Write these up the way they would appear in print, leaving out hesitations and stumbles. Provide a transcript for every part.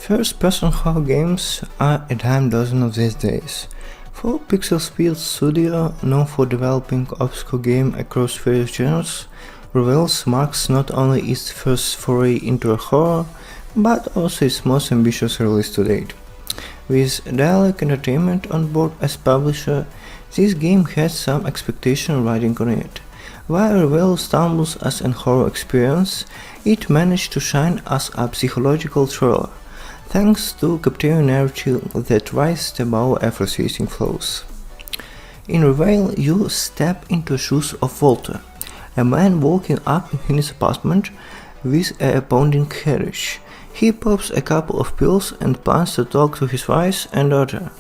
First-person horror games are a dime dozen of these days. For Pixel Speed Studio, known for developing obscure games across various genres, Reveil marks not only its first foray into a horror, but also its most ambitious release to date. With Dialog Entertainment on board as publisher, this game has some expectation riding on it. While Reveil stumbles as an horror experience, it managed to shine as a psychological thriller, thanks to captivating narrative that rises above effortless flows. In Reveil, you step into the shoes of Walter, a man walking up in his apartment with a pounding headache. He pops a couple of pills and plans to talk to his wife and daughter.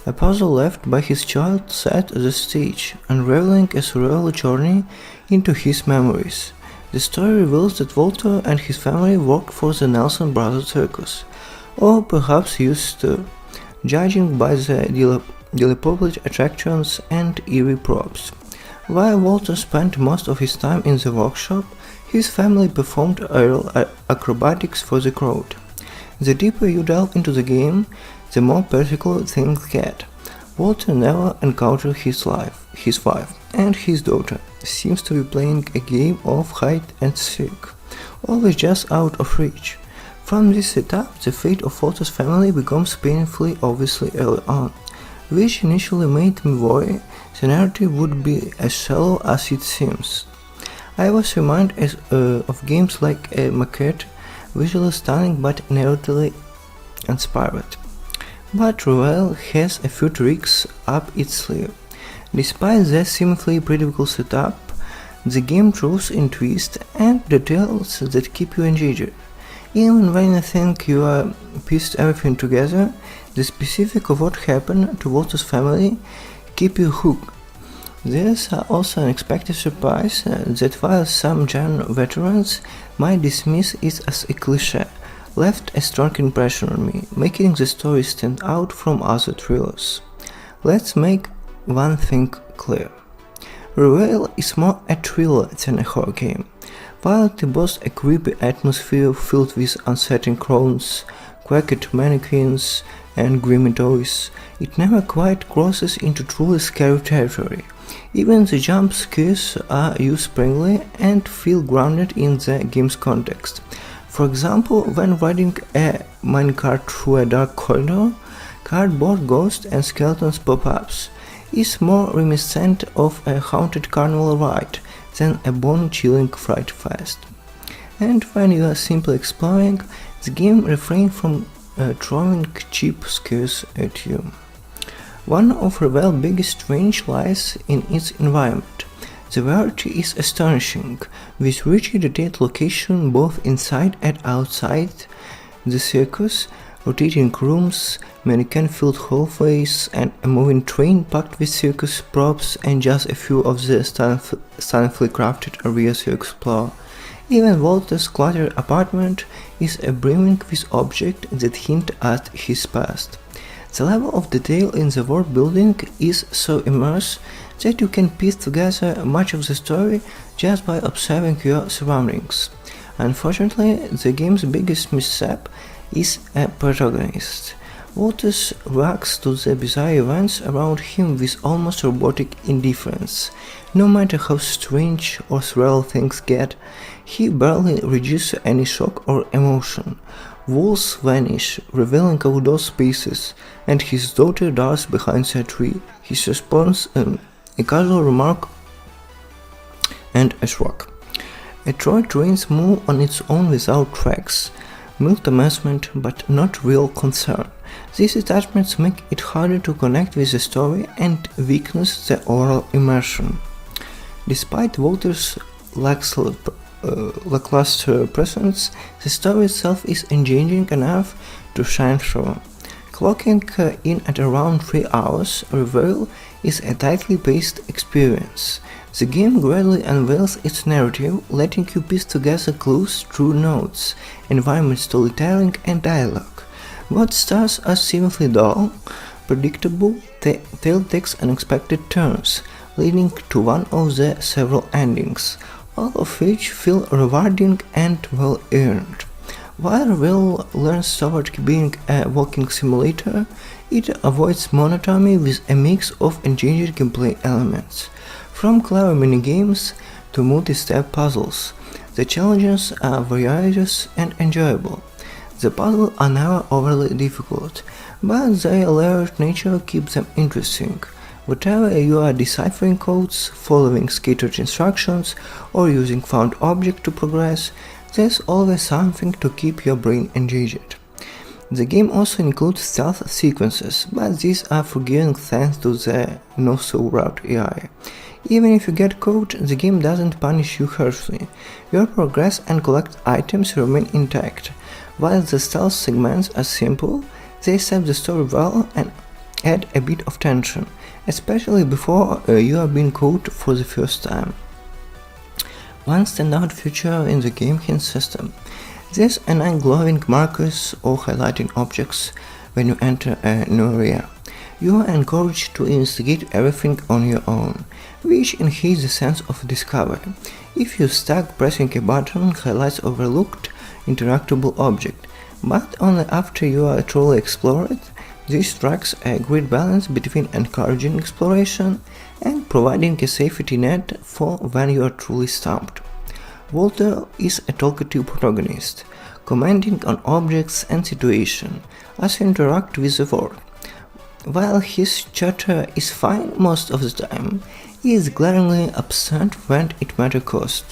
A puzzle left by his child set the stage, unraveling a surreal journey into his memories. The story reveals that Walter and his family worked for the Nelson Brothers Circus, or perhaps used to, judging by the dilapidated attractions and eerie props. While Walter spent most of his time in the workshop, his family performed aerial acrobatics for the crowd. The deeper you delve into the game, the more particular things get. Walter never encountered his wife, and his daughter seems to be playing a game of hide and seek, always just out of reach. From this setup, the fate of Walter's family becomes painfully obvious early on, which initially made me worry the narrative would be as shallow as it seems. I was reminded of games like Maquette, visually stunning but narratively inspired. But Reveil has a few tricks up its sleeve. Despite their seemingly predictable setup, the game draws in twists and details that keep you engaged. Even when you think you are pieced everything together, the specifics of what happened to Walter's family keep you hooked. There's also an unexpected surprise that while some genre veterans might dismiss it as a cliché, left a strong impression on me, making the story stand out from other thrillers. Let's make one thing clear. Reveil is more a thriller than a horror game. While it boasts a creepy atmosphere filled with unsettling crones, quacked mannequins, and grimy toys, it never quite crosses into truly scary territory. Even the jump scares are used sparingly and feel grounded in the game's context. For example, when riding a minecart through a dark corridor, cardboard ghosts and skeletons pop-ups is more reminiscent of a haunted carnival ride than a bone-chilling fright fest. And when you are simply exploring, the game refrains from throwing cheap scares at you. One of Reveil's biggest strengths lies in its environment. The variety is astonishing, with richly detailed location both inside and outside the circus, rotating rooms, mannequin-filled hallways, and a moving train packed with circus props and just a few of the stunningly crafted areas you explore. Even Walter's cluttered apartment is brimming with objects that hint at his past. The level of detail in the world building is so immersive that you can piece together much of the story just by observing your surroundings. Unfortunately, the game's biggest mishap is a protagonist. Walter reacts to the bizarre events around him with almost robotic indifference. No matter how strange or surreal things get, he barely reduces any shock or emotion. Walls vanish, revealing outdoor spaces, and his daughter dies behind a tree. His response, a casual remark and a shrug. A toy trains move on its own without tracks, mild amusement but not real concern. These attachments make it harder to connect with the story and weakens the oral immersion. Despite Walter's lackluster presence, the story itself is engaging enough to shine through. Clocking in at around 3 hours, Reveil is a tightly paced experience. The game gradually unveils its narrative, letting you piece together clues through notes, environment storytelling, and dialogue. What starts as seemingly dull, predictable, tale takes unexpected turns, leading to one of the several endings, all of which feel rewarding and well earned. While Reveil learns toward being a walking simulator, it avoids monotony with a mix of engaging gameplay elements. From clever minigames to multi-step puzzles, the challenges are various and enjoyable. The puzzles are never overly difficult, but their layered nature keeps them interesting. Whatever you are deciphering codes, following scattered instructions, or using found objects to progress, there's always something to keep your brain engaged. The game also includes stealth sequences, but these are forgiven thanks to the not-so-wrought AI. Even if you get caught, the game doesn't punish you harshly. Your progress and collect items remain intact. While the stealth segments are simple, they set the story well and add a bit of tension, especially before you are being caught for the first time. One standout feature in the game hint system. There's an glowing markers or highlighting objects when you enter a new area. You are encouraged to investigate everything on your own, which enhances the sense of discovery. If you're stuck, pressing a button highlights overlooked interactable object, but only after you are truly explored. This strikes a great balance between encouraging exploration and providing a safety net for when you are truly stumped. Walter is a talkative protagonist, commenting on objects and situations as you interact with the world. While his chatter is fine most of the time, he is glaringly absent when it matters most.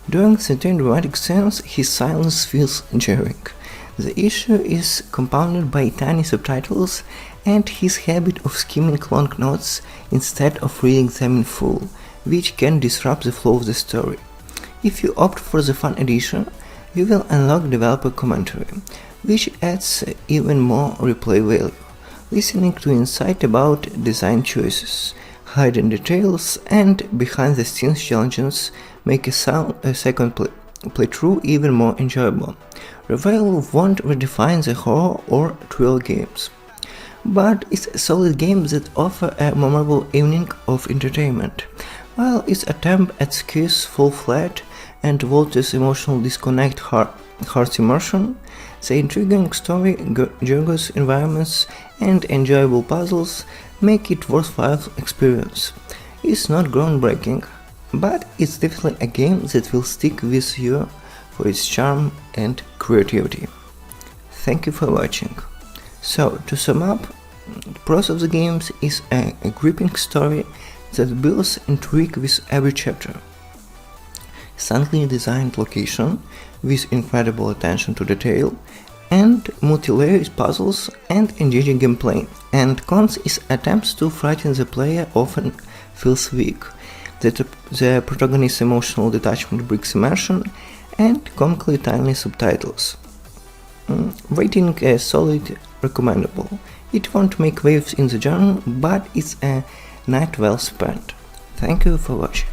During certain dramatic scenes, his silence feels jarring. The issue is compounded by tiny subtitles and his habit of skimming long notes instead of reading them in full, which can disrupt the flow of the story. If you opt for the Fun Edition, you will unlock developer commentary, which adds even more replay value. Listening to insight about design choices, hidden details, and behind-the-scenes challenges make a second playthrough even more enjoyable. Reveil won't redefine the horror or thrill games, but it's a solid game that offers a memorable evening of entertainment. While its attempt at skis fall flat and Walter's emotional disconnect hurts immersion, the intriguing story, gorgeous environments, and enjoyable puzzles make it worthwhile experience. It's not groundbreaking, but it's definitely a game that will stick with you for its charm and creativity. Thank you for watching. So, to sum up, the pros of the games is a gripping story that builds intrigue with every chapter, subtly designed location with incredible attention to detail, and multi-layered puzzles and engaging gameplay. And cons is attempts to frighten the player often feels weak. The protagonist's emotional detachment breaks immersion, and comically tiny subtitles. Rating a solid recommendable. It won't make waves in the genre, but it's a night well spent. Thank you for watching.